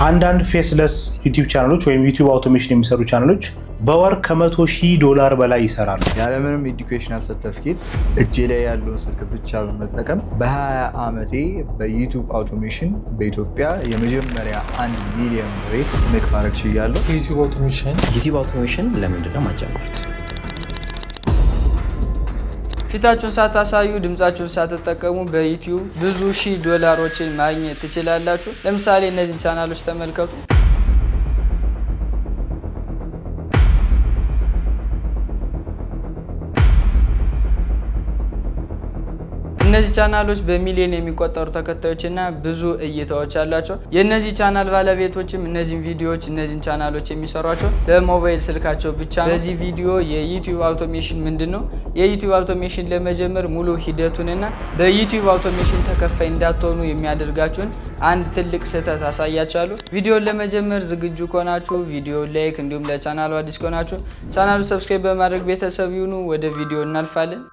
አንዳንድ ፌስለስ ዩቲዩብ ቻናሎች ወይም ዩቲዩብ አውቶሜሽን የሚሰሩ ቻናሎች በወር $100,000 በላይ ይሰራሉ። ያለምንም ኤዱኬሽናል ሰርቲፊኬት እጄ ላይ ያለውን ስልክ ብቻ በመጠቀም በ20 ዓመቴ በዩቲዩብ አውቶሜሽን በኢትዮጵያ የመጀመሪያ 1 ሚሊዮን ብር ሜክ ማድረግ ችያለሁ። ዩቲዩብ አውቶሜሽን ለምንድን ነው ማጀመሩት? ፊታችሁን ሳታሳዩ ድምጻችሁን ሳትጠቀሙ በዩቲዩብ ብዙ $1000 ማግኘት ትችላላችሁ። ለምሳሌ እነዚህን ቻናሎች ተመልከቱ። እነዚህ ቻናሎች በሚሊዮን የሚቆጠሩ ተከታዮችና ብዙ እይታዎች አላቸው። የነዚህ ቻናል ባለቤቶችም እነዚህን ቪዲዮዎች እነዚህን ቻናሎች የሚሰሯቸው በሞባይል ስልካቸው ብቻ ነው። በዚህ ቪዲዮ የዩቲዩብ አውቶሜሽን ምንድነው፣ የዩቲዩብ አውቶሜሽን ለመጀመር ሙሉ ሂደቱንና በዩቲዩብ አውቶሜሽን ተከፋይ እንዳትሆኑ የሚያደርጋችሁን አንድ ትልቅ ስህተት አሳያችኋለሁ። ቪዲዮን ለመጀመር ዝግጁ ከሆናችሁ ቪዲዮ ላይክ፣ እንዲሁም ለቻናሉ አዲስ ከሆናችሁ ቻናሉ ሰብስክራይብ በማድረግ ቤተሰብ ይሁኑ። ወደ ቪዲዮ እናልፋለን።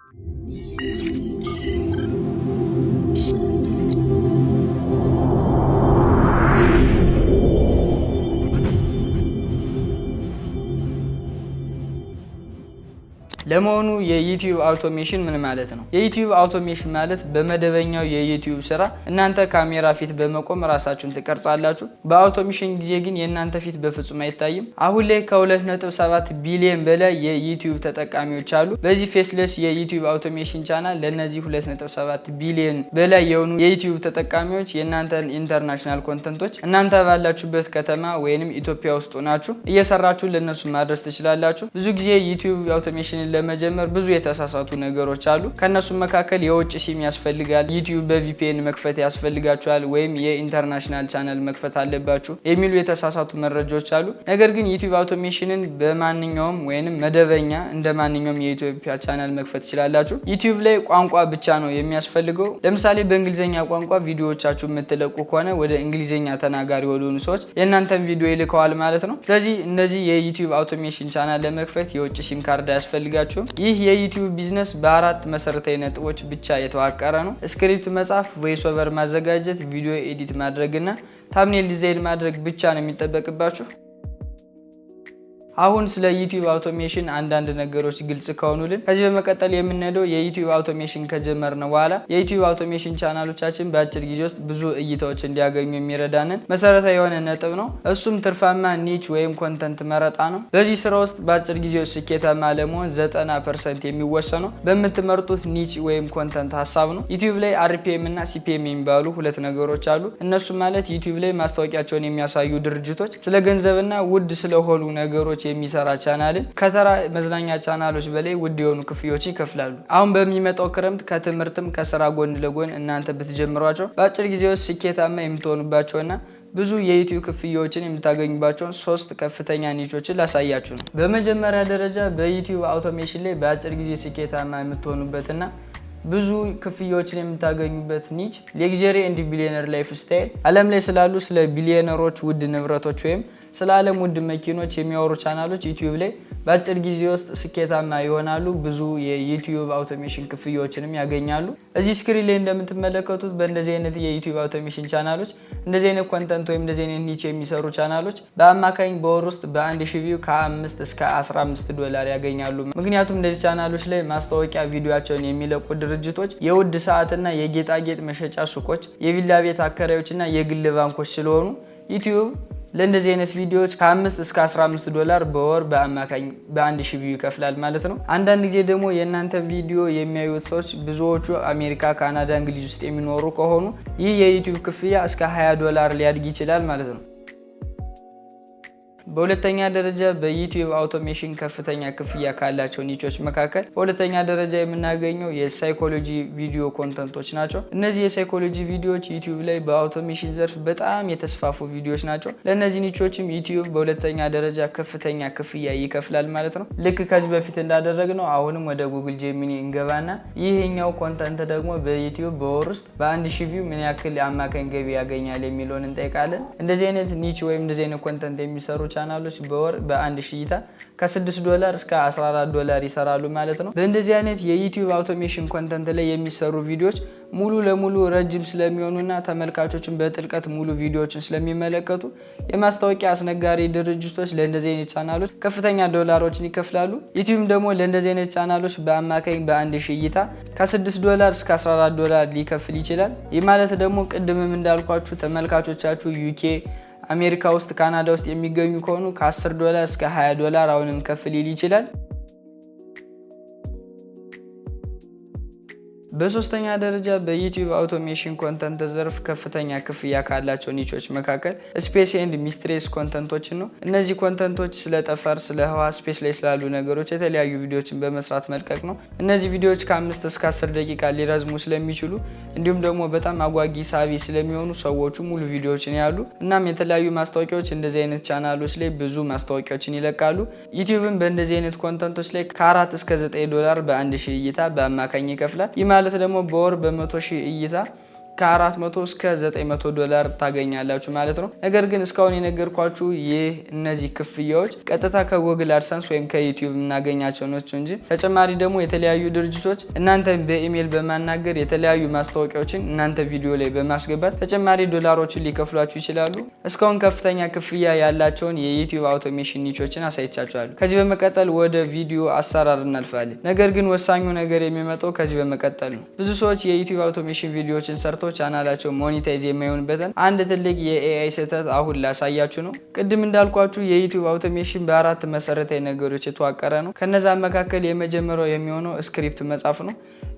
ለመሆኑ የዩቲዩብ አውቶሜሽን ምን ማለት ነው? የዩቲዩብ አውቶሜሽን ማለት በመደበኛው የዩቲዩብ ስራ እናንተ ካሜራ ፊት በመቆም ራሳችሁን ትቀርጻላችሁ። በአውቶሜሽን ጊዜ ግን የእናንተ ፊት በፍጹም አይታይም። አሁን ላይ ከ2.7 ቢሊዮን በላይ የዩቲዩብ ተጠቃሚዎች አሉ። በዚህ ፌስለስ የዩቲዩብ አውቶሜሽን ቻናል ለነዚህ 2.7 ቢሊዮን በላይ የሆኑ የዩቲዩብ ተጠቃሚዎች የእናንተን ኢንተርናሽናል ኮንተንቶች እናንተ ባላችሁበት ከተማ ወይንም ኢትዮጵያ ውስጥ ሆናችሁ እየሰራችሁ ለነሱ ማድረስ ትችላላችሁ። ብዙ ጊዜ ዩቲዩብ አውቶሜሽን ለመጀመር ብዙ የተሳሳቱ ነገሮች አሉ። ከነሱ መካከል የውጭ ሲም ያስፈልጋል፣ ዩቲዩብ በቪፒኤን መክፈት ያስፈልጋችኋል፣ ወይም የኢንተርናሽናል ቻናል መክፈት አለባችሁ የሚሉ የተሳሳቱ መረጃዎች አሉ። ነገር ግን ዩቲዩብ አውቶሜሽንን በማንኛውም ወይንም መደበኛ እንደ ማንኛውም የኢትዮጵያ ቻናል መክፈት ትችላላችሁ። ዩቲዩብ ላይ ቋንቋ ብቻ ነው የሚያስፈልገው። ለምሳሌ በእንግሊዝኛ ቋንቋ ቪዲዮዎቻችሁ የምትለቁ ከሆነ ወደ እንግሊዝኛ ተናጋሪ የሆኑ ሰዎች የእናንተን ቪዲዮ ይልከዋል ማለት ነው። ስለዚህ እነዚህ የዩቲዩብ አውቶሜሽን ቻናል ለመክፈት የውጭ ሲም ካርድ ያስፈልጋል። ይህ የዩቲዩብ ቢዝነስ በ4 መሰረታዊ ነጥቦች ብቻ የተዋቀረ ነው። ስክሪፕት መጻፍ፣ ቮይስ ኦቨር ማዘጋጀት፣ ቪዲዮ ኤዲት ማድረግና ታምኔል ዲዛይን ማድረግ ብቻ ነው የሚጠበቅባችሁ። አሁን ስለ ዩቲዩብ አውቶሜሽን አንዳንድ ነገሮች ግልጽ ከሆኑልን ከዚህ በመቀጠል የምንሄደው የዩቲዩብ አውቶሜሽን ከጀመርን በኋላ የዩቲዩብ አውቶሜሽን ቻናሎቻችን በአጭር ጊዜ ውስጥ ብዙ እይታዎች እንዲያገኙ የሚረዳንን መሰረታዊ የሆነ ነጥብ ነው። እሱም ትርፋማ ኒች ወይም ኮንተንት መረጣ ነው። በዚህ ስራ ውስጥ በአጭር ጊዜ ውስጥ ስኬታማ ለመሆን 90% የሚወሰነው በምትመርጡት ኒች ወይም ኮንተንት ሀሳብ ነው። ዩቲዩብ ላይ አርፒኤም እና ሲፒኤም የሚባሉ ሁለት ነገሮች አሉ። እነሱ ማለት ዩቲዩብ ላይ ማስታወቂያቸውን የሚያሳዩ ድርጅቶች ስለ ገንዘብና ውድ ስለሆኑ ነገሮች የሚሰራ ቻናልን ከተራ መዝናኛ ቻናሎች በላይ ውድ የሆኑ ክፍያዎችን ይከፍላሉ። አሁን በሚመጣው ክረምት ከትምህርትም ከስራ ጎን ለጎን እናንተ ብትጀምሯቸው በአጭር ጊዜ ውስጥ ስኬታማ የምትሆኑባቸውና ብዙ የዩቲዩብ ክፍያዎችን የምታገኙባቸውን 3 ከፍተኛ ኒቾችን ላሳያችሁ ነው። በመጀመሪያ ደረጃ በዩቲዩብ አውቶሜሽን ላይ በአጭር ጊዜ ስኬታማ የምትሆኑበትና ብዙ ክፍያዎችን የምታገኙበት ኒች ሌግዠሪ ኤንድ ቢሊዮነር ላይፍ ስታይል። ዓለም ላይ ስላሉ ስለ ቢሊዮነሮች ውድ ንብረቶች ወይም ስለ ዓለም ውድ መኪኖች የሚያወሩ ቻናሎች ዩቲዩብ ላይ በአጭር ጊዜ ውስጥ ስኬታማ ይሆናሉ። ብዙ የዩቲዩብ አውቶሜሽን ክፍያዎችንም ያገኛሉ። እዚህ ስክሪን ላይ እንደምትመለከቱት በእንደዚህ አይነት የዩቲዩብ አውቶሜሽን ቻናሎች እንደዚህ አይነት ኮንተንት ወይም እንደዚህ አይነት ኒች የሚሰሩ ቻናሎች በአማካኝ በወር ውስጥ በ1000 ቪው ከ5 እስከ $15 ያገኛሉ። ምክንያቱም እንደዚህ ቻናሎች ላይ ማስታወቂያ ቪዲዮቸውን የሚለቁ ድርጅቶች የውድ ሰዓትና የጌጣጌጥ መሸጫ ሱቆች፣ የቪላ ቤት አከራዮችና የግል ባንኮች ስለሆኑ ዩቲዩብ ለእንደዚህ አይነት ቪዲዮዎች ከ5 እስከ $15 በወር በአማካኝ በ1000 ቪው ይከፍላል ማለት ነው። አንዳንድ ጊዜ ደግሞ የእናንተ ቪዲዮ የሚያዩት ሰዎች ብዙዎቹ አሜሪካ፣ ካናዳ፣ እንግሊዝ ውስጥ የሚኖሩ ከሆኑ ይህ የዩቲዩብ ክፍያ እስከ $20 ሊያድግ ይችላል ማለት ነው። በሁለተኛ ደረጃ በዩቲዩብ አውቶሜሽን ከፍተኛ ክፍያ ካላቸው ኒቾች መካከል በሁለተኛ ደረጃ የምናገኘው የሳይኮሎጂ ቪዲዮ ኮንተንቶች ናቸው። እነዚህ የሳይኮሎጂ ቪዲዮዎች ዩቲዩብ ላይ በአውቶሜሽን ዘርፍ በጣም የተስፋፉ ቪዲዮዎች ናቸው። ለእነዚህ ኒቾችም ዩቲዩብ በሁለተኛ ደረጃ ከፍተኛ ክፍያ ይከፍላል ማለት ነው። ልክ ከዚህ በፊት እንዳደረግነው አሁንም ወደ ጉግል ጄሚኒ እንገባና ይሄኛው ኮንተንት ደግሞ በዩቲዩብ በወር ውስጥ በ1000 ቪው ምን ያክል አማካኝ ገቢ ያገኛል የሚለውን እንጠይቃለን። እንደዚህ አይነት ኒች ወይም እንደዚህ አይነት ኮንተንት የሚሰሩ ቻናሎች በወር በ1000 እይታ ከ$6 እስከ $14 ይሰራሉ ማለት ነው። በእንደዚህ አይነት የዩቲዩብ አውቶሜሽን ኮንተንት ላይ የሚሰሩ ቪዲዮዎች ሙሉ ለሙሉ ረጅም ስለሚሆኑና ተመልካቾችን በጥልቀት ሙሉ ቪዲዮዎችን ስለሚመለከቱ የማስታወቂያ አስነጋሪ ድርጅቶች ለእንደዚህ አይነት ቻናሎች ከፍተኛ ዶላሮችን ይከፍላሉ። ዩቲዩብ ደግሞ ለእንደዚህ አይነት ቻናሎች በአማካኝ በ1000 እይታ ከ$6 እስከ $14 ሊከፍል ይችላል። ይህ ማለት ደግሞ ቅድምም እንዳልኳችሁ ተመልካቾቻችሁ ዩኬ፣ አሜሪካ ውስጥ፣ ካናዳ ውስጥ የሚገኙ ከሆኑ ከ$10 እስከ $20 አሁንም ከፍ ሊል ይችላል። በሶስተኛ ደረጃ በዩቲዩብ አውቶሜሽን ኮንተንት ዘርፍ ከፍተኛ ክፍያ ካላቸው ኒቾች መካከል ስፔስ ኤንድ ሚስትሪስ ኮንተንቶችን ነው። እነዚህ ኮንተንቶች ስለ ጠፈር፣ ስለ ህዋ፣ ስፔስ ላይ ስላሉ ነገሮች የተለያዩ ቪዲዮዎችን በመስራት መልቀቅ ነው። እነዚህ ቪዲዮዎች ከ5 እስከ 10 ደቂቃ ሊረዝሙ ስለሚችሉ እንዲሁም ደግሞ በጣም አጓጊ ሳቢ ስለሚሆኑ ሰዎቹ ሙሉ ቪዲዮዎችን ያሉ። እናም የተለያዩ ማስታወቂያዎች እንደዚህ አይነት ቻናሎች ላይ ብዙ ማስታወቂያዎችን ይለቃሉ። ዩቲዩብም በእንደዚህ አይነት ኮንተንቶች ላይ ከ4 እስከ $9 በ1000 እይታ በአማካኝ ይከፍላል። ይህ ማለት ደግሞ በወር በ100,000 እይታ ከ400 እስከ $900 ታገኛላችሁ ማለት ነው። ነገር ግን እስካሁን የነገርኳችሁ እነዚህ ክፍያዎች ቀጥታ ከጎግል አድሰንስ ወይም ከዩቲዩብ የምናገኛቸው ናቸው እንጂ ተጨማሪ ደግሞ የተለያዩ ድርጅቶች እናንተን በኢሜይል በማናገር የተለያዩ ማስታወቂያዎችን እናንተ ቪዲዮ ላይ በማስገባት ተጨማሪ ዶላሮችን ሊከፍሏችሁ ይችላሉ። እስካሁን ከፍተኛ ክፍያ ያላቸውን የዩቲዩብ አውቶሜሽን ኒቾችን አሳይቻችኋለሁ። ከዚህ በመቀጠል ወደ ቪዲዮ አሰራር እናልፋለን። ነገር ግን ወሳኙ ነገር የሚመጣው ከዚህ በመቀጠል ነው። ብዙ ሰዎች የዩቲዩብ አውቶሜሽን ቪዲዮዎችን ሰርተው ቻናላቸው ሞኔታይዝ የማይሆንበትን አንድ ትልቅ የኤአይ ስህተት አሁን ላሳያችሁ ነው። ቅድም እንዳልኳችሁ የዩቲዩብ አውቶሜሽን በ4 መሰረታዊ ነገሮች የተዋቀረ ነው። ከነዛ መካከል የመጀመሪያው የሚሆነው ስክሪፕት መጻፍ ነው።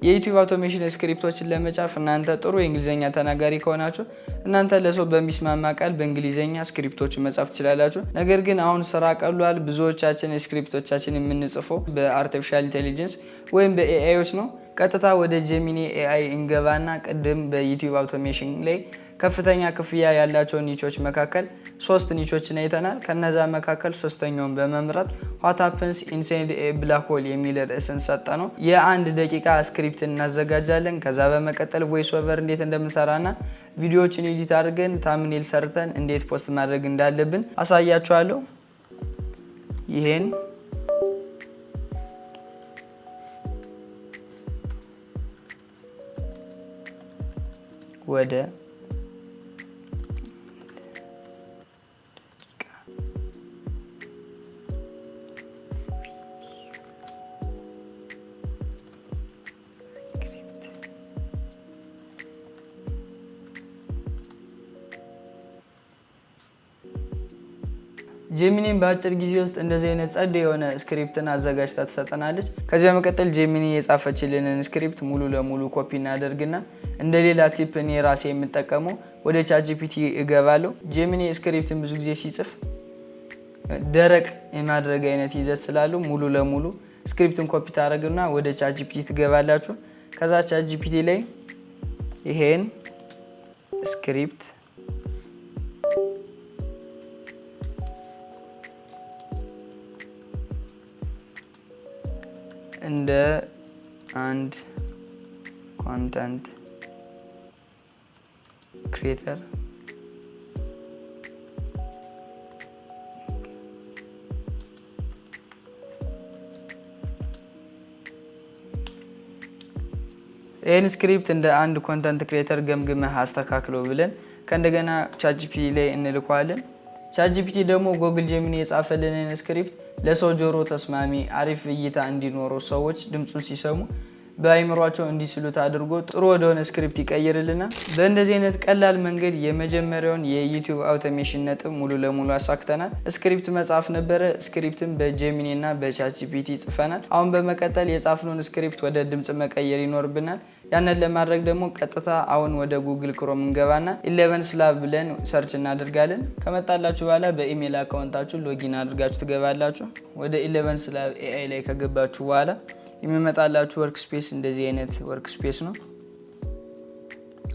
የዩቲዩብ አውቶሜሽን ስክሪፕቶችን ለመጻፍ እናንተ ጥሩ የእንግሊዝኛ ተናጋሪ ከሆናችሁ እናንተ ለሰው በሚስማማ ቃል በእንግሊዝኛ ስክሪፕቶችን መጻፍ ትችላላችሁ። ነገር ግን አሁን ስራ ቀሏል። ብዙዎቻችን ስክሪፕቶቻችን የምንጽፈው በአርቲፊሻል ኢንቴሊጀንስ ወይም በኤአይዎች ነው። ቀጥታ ወደ ጄሚኒ ኤአይ እንገባና ቅድም በዩቲዩብ አውቶሜሽን ላይ ከፍተኛ ክፍያ ያላቸው ኒቾች መካከል 3 ኒቾችን አይተናል። ከነዛ መካከል ሶስተኛውን በመምረጥ what happens inside a black hole የሚል ርዕስን ሰጠ ነው። የ1 ደቂቃ ስክሪፕት እናዘጋጃለን። ከዛ በመቀጠል ቮይስ ኦቨር እንዴት እንደምንሰራና ቪዲዮዎችን ኤዲት አድርገን ታምኔል ሰርተን እንዴት ፖስት ማድረግ እንዳለብን አሳያችኋለሁ። ይሄን ወደ ጄሚኒን በአጭር ጊዜ ውስጥ እንደዚህ አይነት ጸድ የሆነ ስክሪፕትን አዘጋጅታ ትሰጠናለች። ከዚህ በመቀጠል ጄሚኒ የጻፈችልንን ስክሪፕት ሙሉ ለሙሉ ኮፒ እናደርግና እንደሌላ ቲፕ እኔ ራሴ የምጠቀመው ወደ ቻትጂፒቲ እገባለሁ። ጄሚኒ ስክሪፕትን ብዙ ጊዜ ሲጽፍ ደረቅ የማድረግ አይነት ይዘት ስላለው ሙሉ ለሙሉ ስክሪፕትን ኮፒ ታደርጉና ወደ ቻትጂፒቲ ትገባላችሁ። ከዛ ቻትጂፒቲ ላይ ይሄን ስክሪፕት እንደ አንድ ኮንተንት ክሪኤተር ይህን ስክሪፕት እንደ አንድ ኮንተንት ክሪኤተር ገምግመህ አስተካክሎ ብለን ከእንደገና ቻትጂፒቲ ላይ እንልኳለን። ቻትጂፒቲ ደግሞ ጎግል ጄሚኒ የጻፈልንን ስክሪፕት ለሰው ጆሮ ተስማሚ አሪፍ እይታ እንዲኖረው ሰዎች ድምጹን ሲሰሙ በአይምሯቸው እንዲስሉት አድርጎ ጥሩ ወደሆነ ስክሪፕት ይቀይርልና በእንደዚህ አይነት ቀላል መንገድ የመጀመሪያውን የዩቲዩብ አውቶሜሽን ነጥብ ሙሉ ለሙሉ አሳክተናል። ስክሪፕት መጻፍ ነበረ። ስክሪፕትን በጄሚኒ እና በቻትጂፒቲ ጽፈናል። አሁን በመቀጠል የጻፍነውን ስክሪፕት ወደ ድምጽ መቀየር ይኖርብናል። ያንን ለማድረግ ደግሞ ቀጥታ አሁን ወደ ጉግል ክሮም እንገባና 11 ስላብ ብለን ሰርች እናደርጋለን። ከመጣላችሁ በኋላ በኢሜል አካውንታችሁ ሎጊን አድርጋችሁ ትገባላችሁ። ወደ 11 ስላብ ኤአይ ላይ ከገባችሁ በኋላ የሚመጣላችሁ ወርክ ስፔስ እንደዚህ አይነት ወርክ ስፔስ ነው።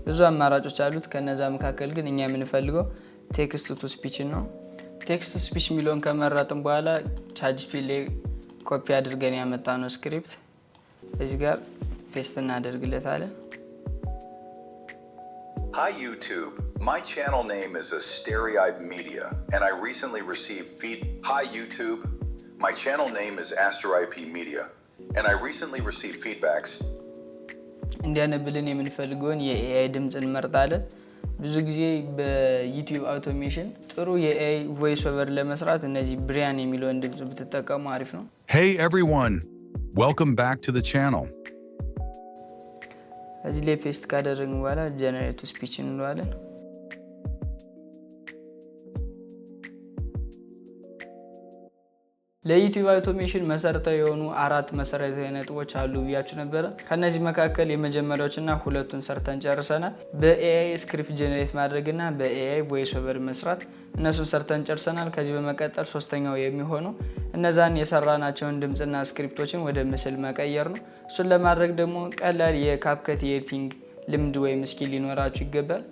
ብዙ አማራጮች አሉት። ከነዛ መካከል ግን እኛ የምንፈልገው ቴክስት ቱ ስፒች ነው። ቴክስት ቱ ስፒች የሚለውን ከመረጥን በኋላ ቻትጂፒቲ ላይ ኮፒ አድርገን ያመጣነው ስክሪፕት እዚህ ጋር ፔስት እናደርግለታለን። Hi YouTube. My channel name is Asteribe Media, and I recently received Hi YouTube. My channel name is Asteribe Media, and I recently received feedbacks. እንዲያነብልን የምንፈልገውን የኤአይ ድምጽ እንመርጣለን። ብዙ ጊዜ በዩቲዩብ አውቶሜሽን ጥሩ የኤአይ ቮይስ ኦቨር ለመስራት እነዚህ ብሪያን የሚለውን ድምጽ ብትጠቀሙ አሪፍ ነው። Hey everyone, welcome back to the channel. እዚህ ላይ ፔስት ካደረግን በኋላ ጀነሬት ስፒች እንለዋለን። ለዩቲዩብ አውቶሜሽን መሰረታዊ የሆኑ 4 መሰረታዊ ነጥቦች አሉ ብያችሁ ነበር። ከነዚህ መካከል የመጀመሪያዎችና ሁለቱን ሰርተን ጨርሰናል። በኤአይ ስክሪፕት ጀነሬት ማድረግና በኤአይ ቮይስ ኦቨር መስራት እነሱን ሰርተን ጨርሰናል። ከዚህ በመቀጠል ሶስተኛው የሚሆነው እነዛን የሰራናቸውን ድምጽና ስክሪፕቶችን ወደ ምስል መቀየር ነው። እሱን ለማድረግ ደግሞ ቀላል የካፕከት ኤዲቲንግ ልምድ ወይም ስኪል ሊኖራችሁ ይገባል።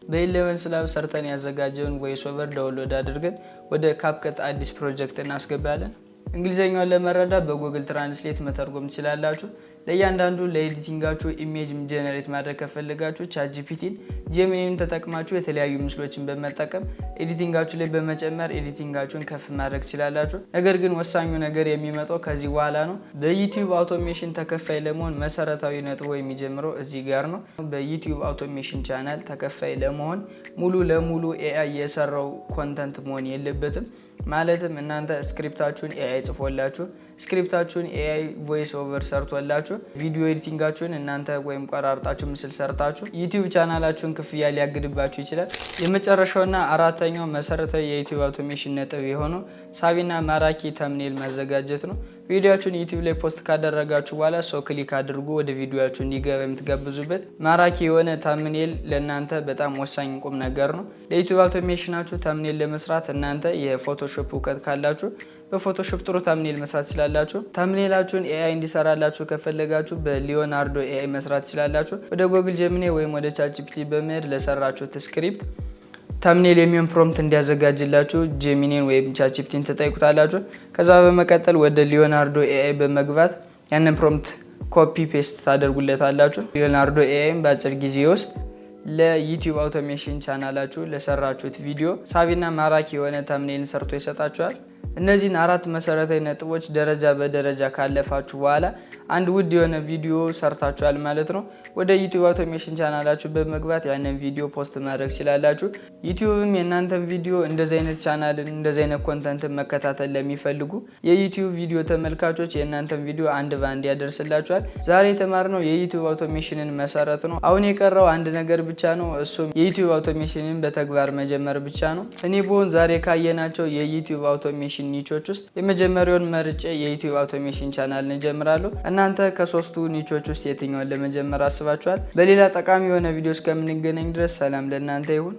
በ11 ላብ ሰርተን ያዘጋጀውን ቮይስ ኦቨር ዳውንሎድ አድርገን ወደ ካፕከት አዲስ ፕሮጀክት እናስገባለን። እንግሊዘኛውን ለመረዳት በጉግል ትራንስሌት መተርጎም ትችላላችሁ። ለእያንዳንዱ ለኤዲቲንጋችሁ ኢሜጅ ጀነሬት ማድረግ ከፈለጋችሁ ቻትጂፒቲን ጄሚኒን ተጠቅማችሁ የተለያዩ ምስሎችን በመጠቀም ኤዲቲንጋችሁ ላይ በመጨመር ኤዲቲንጋችሁን ከፍ ማድረግ ትችላላችሁ። ነገር ግን ወሳኙ ነገር የሚመጣው ከዚህ በኋላ ነው። በዩቲዩብ አውቶሜሽን ተከፋይ ለመሆን መሰረታዊ ነጥቡ የሚጀምረው እዚህ ጋር ነው። በዩቲዩብ አውቶሜሽን ቻናል ተከፋይ ለመሆን ሙሉ ለሙሉ ኤአይ የሰራው ኮንተንት መሆን የለበትም። ማለትም እናንተ ስክሪፕታችሁን ኤአይ ጽፎላችሁ ስክሪፕታችሁን ኤአይ ቮይስ ኦቨር ሰርቶላችሁ ቪዲዮ ኤዲቲንጋችሁን እናንተ ወይም ቆራርጣችሁ ምስል ሰርታችሁ ዩቲዩብ ቻናላችሁን ክፍያ ሊያግድባችሁ ይችላል። የመጨረሻውና አራተኛው መሰረታዊ የዩቲዩብ አውቶሜሽን ነጥብ የሆነው ሳቢና ማራኪ ተምኔል ማዘጋጀት ነው። ቪዲዮአችሁን ዩቲዩብ ላይ ፖስት ካደረጋችሁ በኋላ ሰው ክሊክ አድርጎ ወደ ቪዲዮአችሁ እንዲገባ የምትጋብዙበት ማራኪ የሆነ ተምኔል ለእናንተ በጣም ወሳኝ ቁም ነገር ነው። ለዩቲዩብ አውቶሜሽናችሁ ተምኔል ለመስራት እናንተ የፎቶሾፕ እውቀት ካላችሁ በፎቶሾፕ ጥሩ ተምኔል መስራት ትችላላችሁ። ተምኔላችሁን ኤአይ እንዲሰራላችሁ ከፈለጋችሁ በሊዮናርዶ ኤአይ መስራት ትችላላችሁ። ወደ ጉግል ጀሚኒ ወይም ወደ ቻትጂፒቲ በመሄድ ለሰራችሁት ስክሪፕት ተምኔል የሚሆን ፕሮምፕት እንዲያዘጋጅላችሁ ጄሚኒን ወይም ቻትጂፒቲን ተጠይቁታላችሁ። ከዛ በመቀጠል ወደ ሊዮናርዶ ኤአይ በመግባት ያንን ፕሮምፕት ኮፒ ፔስት ታደርጉለታላችሁ። ሊዮናርዶ ኤአይም በአጭር ጊዜ ውስጥ ለዩቲዩብ አውቶሜሽን ቻናላችሁ ለሰራችሁት ቪዲዮ ሳቢና ማራኪ የሆነ ተምኔልን ሰርቶ ይሰጣችኋል። እነዚህን 4 መሰረታዊ ነጥቦች ደረጃ በደረጃ ካለፋችሁ በኋላ አንድ ውድ የሆነ ቪዲዮ ሰርታችኋል ማለት ነው። ወደ ዩቲዩብ አውቶሜሽን ቻናላችሁ በመግባት ያንን ቪዲዮ ፖስት ማድረግ ትችላላችሁ። ዩቲዩብም የእናንተን ቪዲዮ እንደዚህ አይነት ቻናልን እንደዚህ አይነት ኮንተንትን መከታተል ለሚፈልጉ የዩቲዩብ ቪዲዮ ተመልካቾች የእናንተን ቪዲዮ አንድ ባንድ ያደርስላችኋል። ዛሬ የተማርነው የዩቲዩብ አውቶሜሽንን መሰረት ነው። አሁን የቀረው አንድ ነገር ብቻ ነው። እሱም የዩቲዩብ አውቶሜሽንን በተግባር መጀመር ብቻ ነው። እኔ ብሆን ዛሬ ካየናቸው የዩቲዩብ አውቶሜሽን ኒቾች ውስጥ የመጀመሪያውን መርጬ የዩቲዩብ አውቶሜሽን ቻናልን እጀምራለሁ። እናንተ ከሶስቱ ኒቾች ውስጥ የትኛውን ለመጀመር አስባችኋል? በሌላ ጠቃሚ የሆነ ቪዲዮ እስከምንገናኝ ድረስ ሰላም ለእናንተ ይሁን።